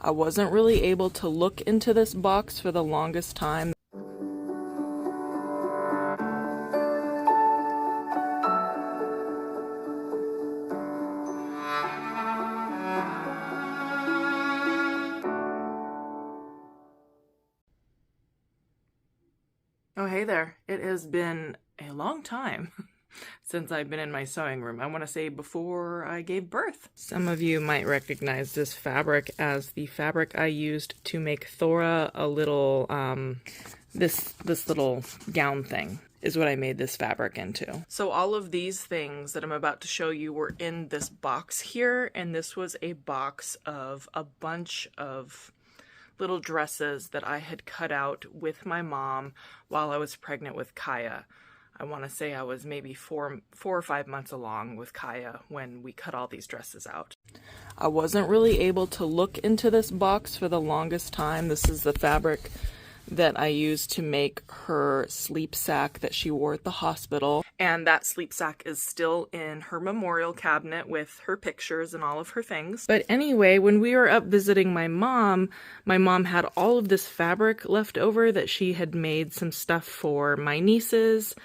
I wasn't really able to look into this box for the longest time. Oh, hey there. It has been a long time since I've been in my sewing room. I want to say before I gave birth. Some of you might recognize this fabric as the fabric I used to make Thora a little, this little gown thing is what I made this fabric into. So all of these things that I'm about to show you were in this box here, and this was a box of a bunch of little dresses that I had cut out with my mom while I was pregnant with Kaia. I want to say I was maybe four or 5 months along with Kaia when we cut all these dresses out. I wasn't really able to look into this box for the longest time. This is the fabric that I used to make her sleep sack that she wore at the hospital. And that sleep sack is still in her memorial cabinet with her pictures and all of her things. But anyway, when we were up visiting my mom had all of this fabric left over that she had made some stuff for my nieces.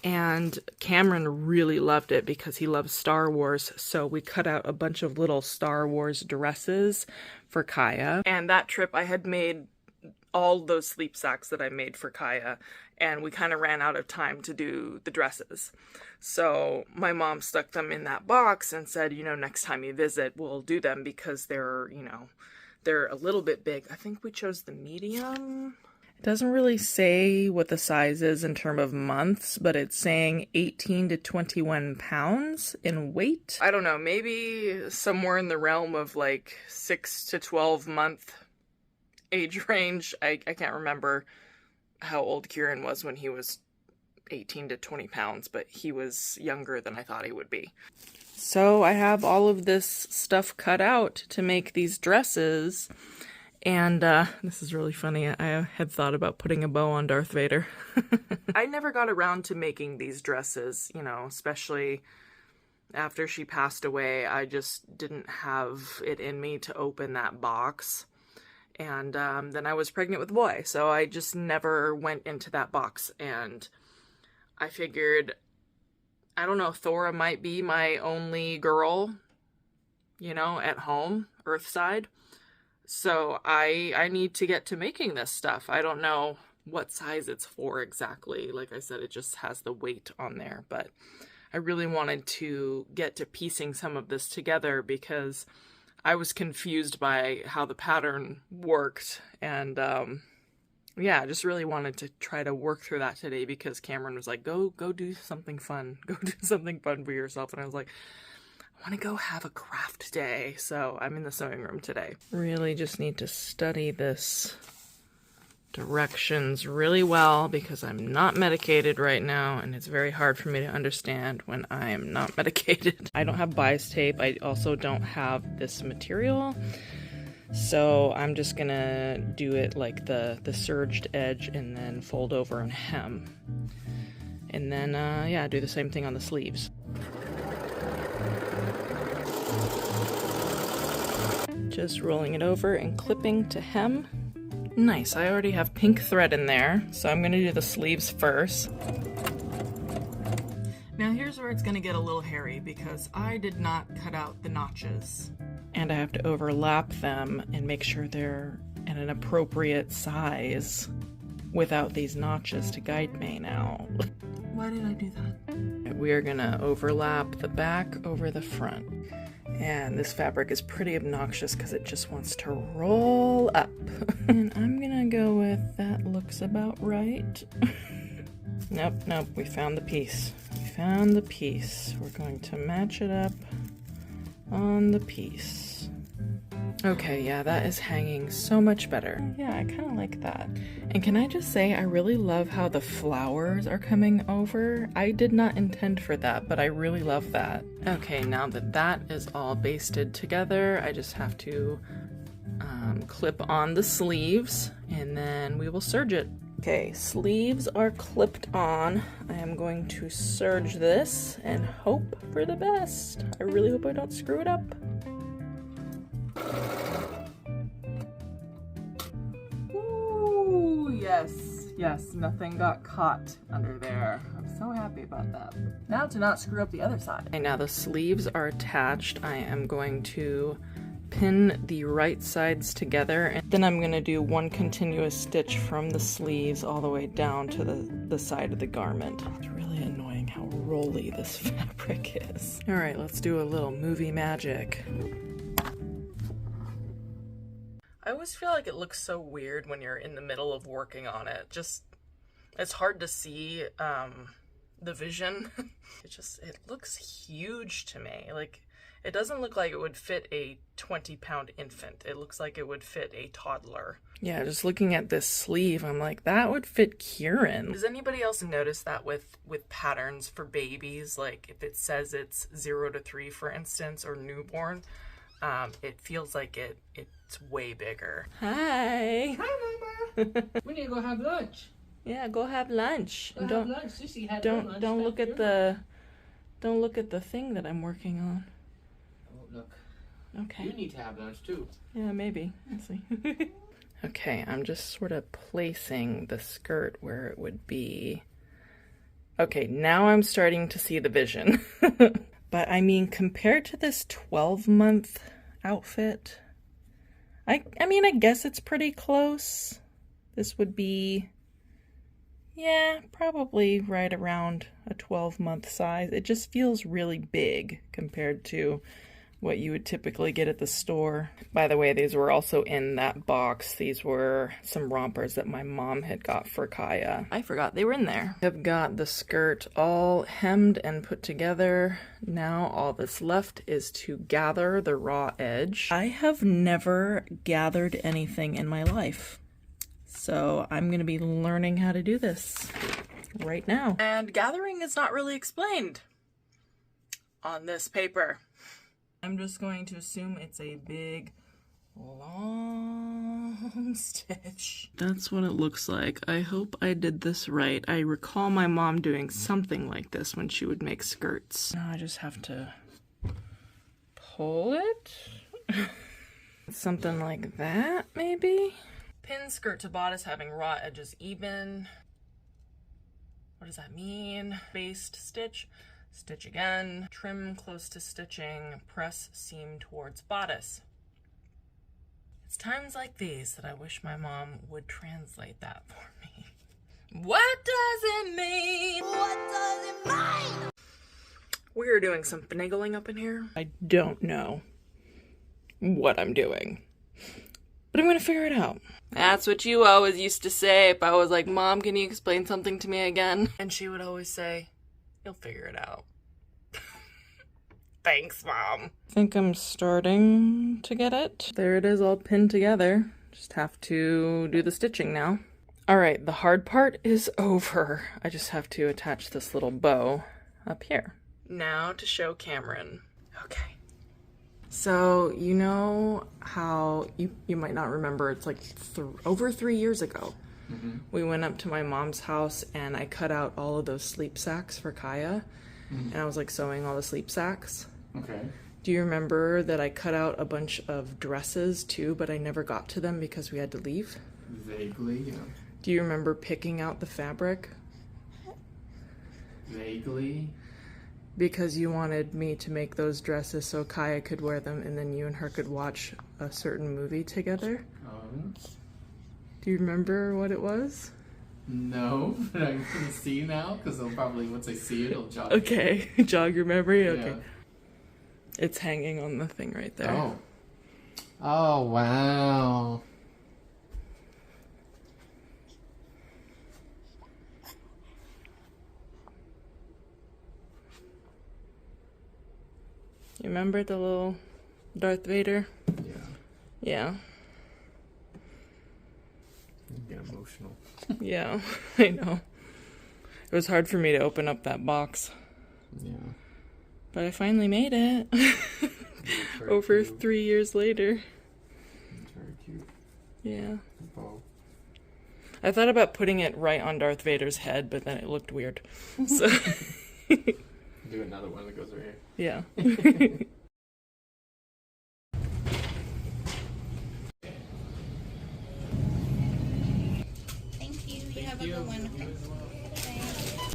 And Kameron really loved it because he loves Star Wars, so we cut out a bunch of little Star Wars dresses for Kaia. And that trip I had made all those sleep sacks that I made for Kaia, and we kind of ran out of time to do the dresses. So my mom stuck them in that box and said, you know, next time you visit, we'll do them because they're, you know, they're a little bit big. I think we chose the medium. It doesn't really say what the size is in terms of months, but it's saying 18 to 21 pounds in weight. I don't know, maybe somewhere in the realm of like 6 to 12 month age range. I can't remember how old Kieran was when he was 18 to 20 pounds, but he was younger than I thought he would be. So I have all of this stuff cut out to make these dresses. And this is really funny. I had thought about putting a bow on Darth Vader. I never got around to making these dresses, you know, especially after she passed away. I just didn't have it in me to open that box. And then I was pregnant with a boy, so I just never went into that box. And I figured, I don't know, Thora might be my only girl, you know, at home, Earthside. So I need to get to making this stuff. I don't know what size it's for exactly. Like I said, it just has the weight on there. But I really wanted to get to piecing some of this together because I was confused by how the pattern worked. And yeah, I just really wanted to try to work through that today because Kameron was like, go do something fun. Go do something fun for yourself. And I was like, I want to go have a craft day. So I'm in the sewing room today. Really just need to study this directions really well because I'm not medicated right now and it's very hard for me to understand when I am not medicated. I don't have bias tape. I also don't have this material. So I'm just gonna do it like the serged edge and then fold over and hem. And then, yeah, do the same thing on the sleeves. Just rolling it over and clipping to hem. Nice, I already have pink thread in there, so I'm gonna do the sleeves first. Now here's where it's gonna get a little hairy because I did not cut out the notches. And I have to overlap them and make sure they're at an appropriate size without these notches to guide me now. Why did I do that? We are gonna overlap the back over the front. And this fabric is pretty obnoxious because it just wants to roll up. And I'm gonna go with that looks about right. Nope, we found the piece. We found the piece. We're going to match it up on the piece. Okay, yeah, that is hanging so much better. Yeah, I kind of like that. And can I just say, I really love how the flowers are coming over. I did not intend for that, but I really love that. Okay, now that that is all basted together, I just have to clip on the sleeves, and then we will serge it. Okay, sleeves are clipped on. I am going to serge this and hope for the best. I really hope I don't screw it up. Yes, nothing got caught under there. I'm so happy about that. Now to not screw up the other side. Okay, now the sleeves are attached. I am going to pin the right sides together, and then I'm gonna do one continuous stitch from the sleeves all the way down to the side of the garment. It's really annoying how rolly this fabric is. All right, let's do a little movie magic. I always feel like it looks so weird when you're in the middle of working on it. Just, it's hard to see the vision. It looks huge to me. Like, it doesn't look like it would fit a 20-pound infant. It looks like it would fit a toddler. Yeah, just looking at this sleeve, I'm like, that would fit Kieran. Does anybody else notice that with patterns for babies? Like, if it says it's 0 to 3, for instance, or newborn, it feels like it's way bigger. Hi. Hi, Mama. We need to go have lunch. Yeah, go have lunch. Go have lunch. Sissy had lunch. Don't look at the thing that I'm working on. Oh, look. Okay. You need to have lunch too. Yeah, maybe. Let's see. Okay, I'm just sort of placing the skirt where it would be. Okay, now I'm starting to see the vision. But I mean, compared to this 12-month outfit, I mean, I guess it's pretty close. This would be, yeah, probably right around a 12-month size. It just feels really big compared to what you would typically get at the store. By the way, these were also in that box. These were some rompers that my mom had got for Kaia. I forgot they were in there. I've got the skirt all hemmed and put together. Now all that's left is to gather the raw edge. I have never gathered anything in my life, so I'm gonna be learning how to do this right now. And gathering is not really explained on this paper. I'm just going to assume it's a big, long stitch. That's what it looks like. I hope I did this right. I recall my mom doing something like this when she would make skirts. Now I just have to pull it. Something like that, maybe? Pin skirt to bodice having raw edges even. What does that mean? Based stitch. Stitch again, trim close to stitching, press seam towards bodice. It's times like these that I wish my mom would translate that for me. What does it mean? What does it mean? We're doing some finagling up in here. I don't know what I'm doing, but I'm gonna figure it out. That's what you always used to say if I was like, Mom, can you explain something to me again? And she would always say, you'll figure it out. Thanks, Mom. I think I'm starting to get it. There it is all pinned together. Just have to do the stitching now. All right, the hard part is over. I just have to attach this little bow up here. Now to show Kameron. Okay. So, you know how, you might not remember, it's like over 3 years ago. We went up to my mom's house and I cut out all of those sleep sacks for Kaia. And I was like sewing all the sleep sacks. Okay. Do you remember that I cut out a bunch of dresses too, but I never got to them because we had to leave? Vaguely, yeah. Do you remember picking out the fabric? Vaguely. Because you wanted me to make those dresses so Kaia could wear them and then you and her could watch a certain movie together? Do you remember what it was? No, but I'm gonna see now because they'll probably, once I see it, it'll jog. Okay, jog your memory? Okay. Yeah. It's hanging on the thing right there. Oh. Oh, wow. You remember the little Darth Vader? Yeah. Yeah. You get emotional. Yeah, I know. It was hard for me to open up that box. Yeah. But I finally made it. Over 3 years later. It's very cute. Yeah. Bow. I thought about putting it right on Darth Vader's head, but then it looked weird. So Do another one that goes right here. yeah. Thank Have a good one.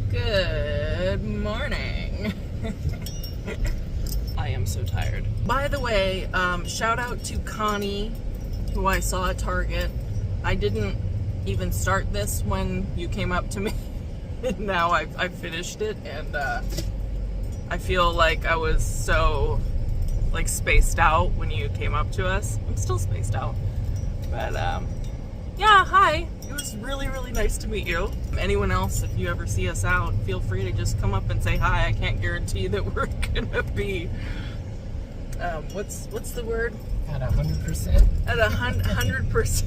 Okay. Good morning. I am so tired. By the way, shout out to Connie, who I saw at Target. I didn't even start this when you came up to me. Now I've finished it, and I feel like I was so like spaced out when you came up to us. I'm still spaced out, but yeah, hi. It was really, really nice to meet you. Anyone else, if you ever see us out, feel free to just come up and say hi. I can't guarantee that we're gonna be what's the word? At 100%. At 100%,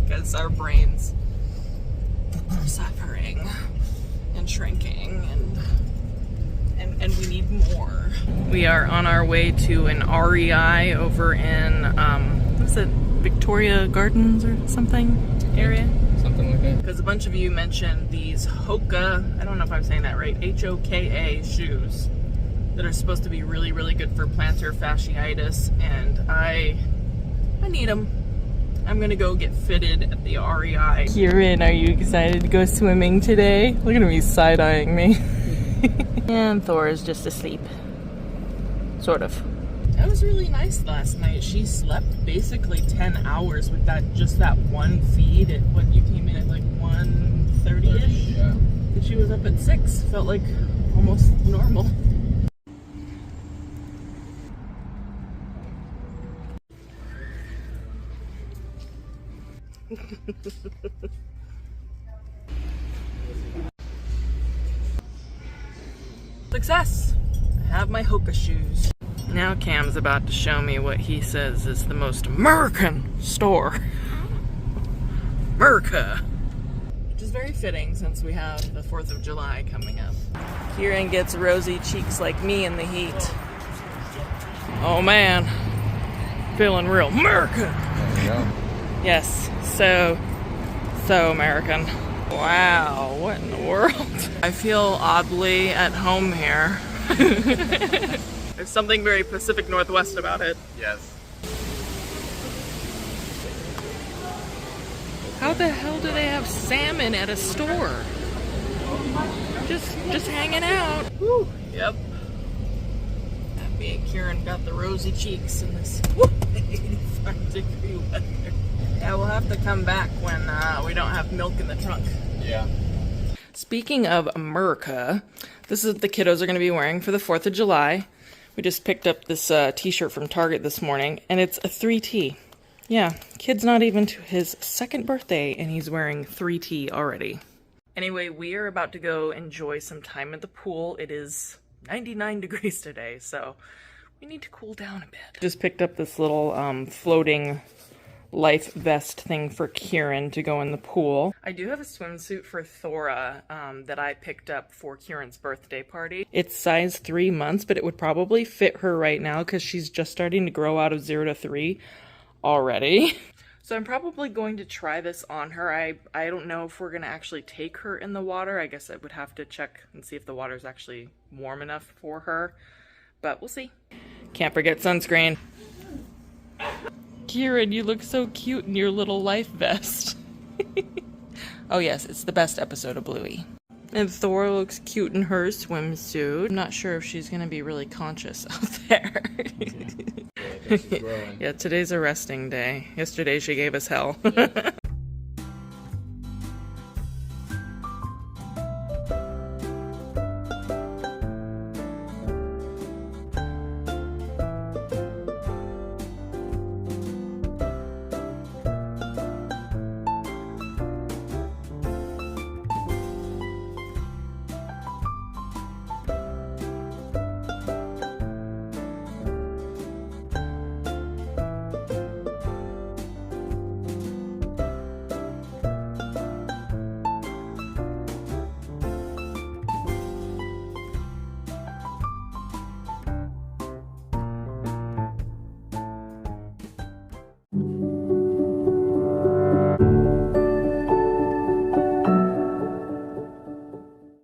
because our brains are suffering and shrinking, and we need more. We are on our way to an REI over in what's it, Victoria Gardens or something area? Something like that. Because a bunch of you mentioned these Hoka, I don't know if I'm saying that right, Hoka shoes that are supposed to be really, really good for plantar fasciitis, and I need them. I'm gonna go get fitted at the REI. Kieran, are you excited to go swimming today? Look at him, he's side-eyeing me. And Thor is just asleep. Sort of. That was really nice last night. She slept basically 10 hours with just that one feed at what you came in at like 1:30-ish. Yeah. And she was up at 6. Felt like almost normal. Success! I have my Hoka shoes. Now Cam's about to show me what he says is the most American store. America! Which is very fitting since we have the 4th of July coming up. Kieran gets rosy cheeks like me in the heat. Oh man. Feeling real American! There you go. Yes, so American. Wow, what in the world? I feel oddly at home here. There's something very Pacific Northwest about it. Yes. How the hell do they have salmon at a store? Just hanging out. Woo. Yep. That being Kieran got the rosy cheeks in this 85-degree weather. Yeah, we'll have to come back when we don't have milk in the trunk. Yeah. Speaking of America, this is what the kiddos are going to be wearing for the 4th of July. We just picked up this t-shirt from Target this morning, and it's a 3T. Yeah, kid's not even to his 2nd birthday, and he's wearing 3T already. Anyway, we are about to go enjoy some time at the pool. It is 99 degrees today, so we need to cool down a bit. Just picked up this little floating life vest thing for Kieran to go in the pool. I do have a swimsuit for Thora that I picked up for Kieran's birthday party. It's size 3 months, but it would probably fit her right now because she's just starting to grow out of 0 to 3 already. So I'm probably going to try this on her. I don't know if we're gonna actually take her in the water. I guess I would have to check and see if the water's actually warm enough for her, but we'll see. Can't forget sunscreen. Kieran, you look so cute in your little life vest. Oh yes, it's the best episode of Bluey. And Thor looks cute in her swimsuit. I'm not sure if she's gonna be really conscious out there. Yeah, Yeah, today's a resting day. Yesterday she gave us hell.